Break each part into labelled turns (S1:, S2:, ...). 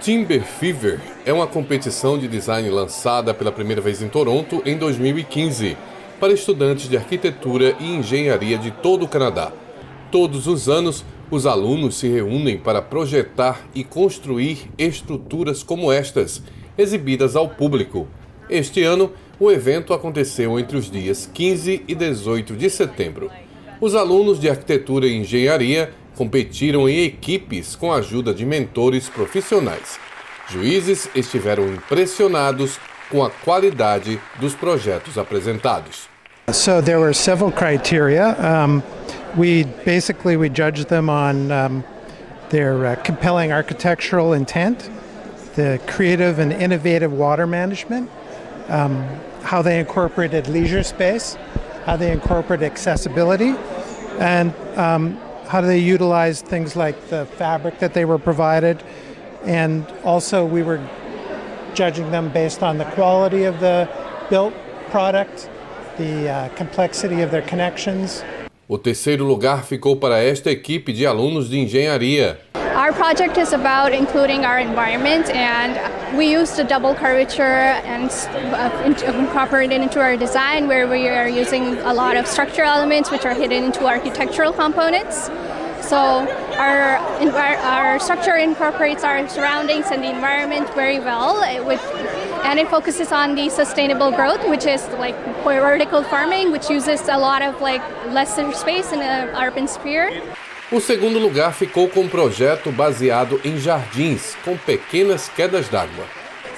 S1: TimberFever é uma competição de design lançada pela primeira vez em Toronto em 2015 para estudantes de arquitetura e engenharia de todo o Canadá. Todos os anos, os alunos se reúnem para projetar e construir estruturas como estas, exibidas ao público. Este ano, o evento aconteceu entre os dias 15 e 18 de setembro. Os alunos de arquitetura e engenharia competiram em equipes com a ajuda de mentores profissionais. Juízes estiveram impressionados com a qualidade dos projetos apresentados.
S2: So there were several criteria. We judged them on their compelling architectural intent, the creative and innovative water management, how they incorporated leisure space, how they incorporate accessibility, and how do they utilize things like the fabric that they were provided. And also we were judging them based on the quality of the built product, the complexity of their connections.
S1: O terceiro lugar ficou para esta equipe de alunos de engenharia.
S3: Our project is about including our environment, and we used a double curvature and incorporated into our design, where we are using a lot of structural elements which are hidden into architectural components. So our structure incorporates our surroundings and the environment very well, and it focuses on the sustainable growth, which is like vertical farming, which uses a lot of lesser space in an urban sphere.
S1: O segundo lugar ficou com um projeto baseado em jardins, com pequenas quedas d'água.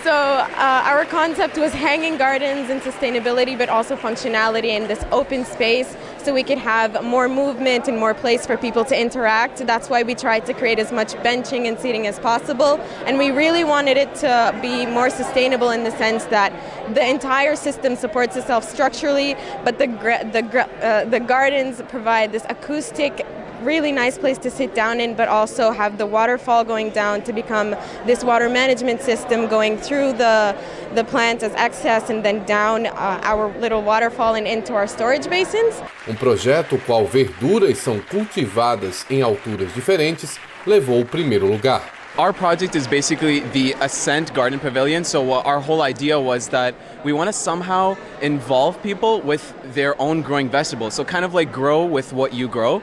S4: So our concept was hanging gardens and sustainability, but also functionality in this open space, so we could have more movement and more place for people to interact. That's why we tried to create as much benching and seating as possible, and we really wanted it to be more sustainable in the sense that the entire system supports itself structurally, but the gardens provide this acoustic, really nice place to sit down in, but also have the waterfall going down to become this water management system going through the plants as excess and then down our little waterfall and into our storage basins.
S1: Projeto qual verduras são cultivadas em alturas diferentes levou o primeiro lugar.
S5: Our project is basically the Ascent Garden Pavilion, so our whole idea was that we want to somehow involve people with their own growing vegetables, so kind of like grow with what you grow.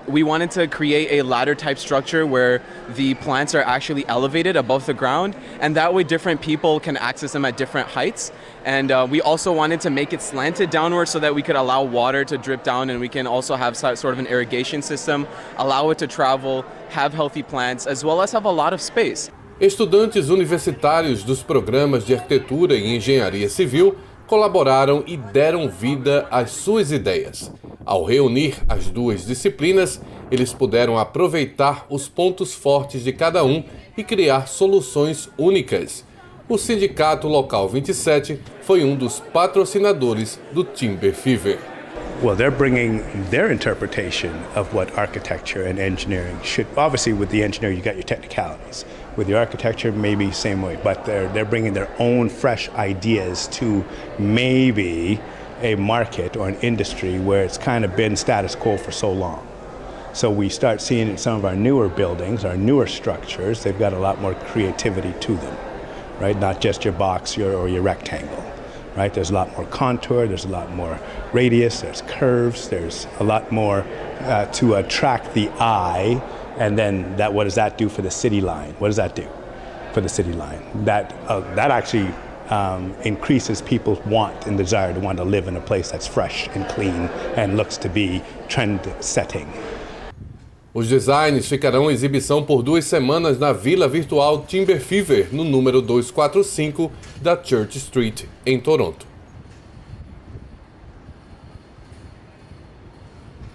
S5: We wanted to create a ladder type structure where the plants are actually elevated above the ground, and that way different people can access them at different heights. And we also wanted to make it slanted downward so that we could allow water to drip down, and we can also have sort of an irrigation system, allow it to travel, have healthy plants, as well as have a lot of space.
S1: Estudantes universitários dos programas de arquitetura e engenharia civil colaboraram e deram vida às suas ideias. Ao reunir as duas disciplinas, eles puderam aproveitar os pontos fortes de cada um e criar soluções únicas. O sindicato local 27 foi um dos patrocinadores do TimberFever.
S6: Well, they're bringing their interpretation of what architecture and engineering should. Obviously, with the engineering, you got your technicalities. With your architecture, maybe same way, but they're bringing their own fresh ideas to maybe a market or an industry where it's kind of been status quo for so long. So we start seeing in some of our newer buildings, our newer structures, they've got a lot more creativity to them, right? Not just your box or your rectangle. Right? There's a lot more contour, there's a lot more radius, there's curves, there's a lot more to attract the eye. And then what does that do for the city line? What does that do for the city line? That actually increases people's want and desire to want to live in a place that's fresh and clean and looks to be trend-setting.
S1: Os designs ficarão em exibição por 2 semanas na vila virtual TimberFever, no número 245 da Church Street, em Toronto.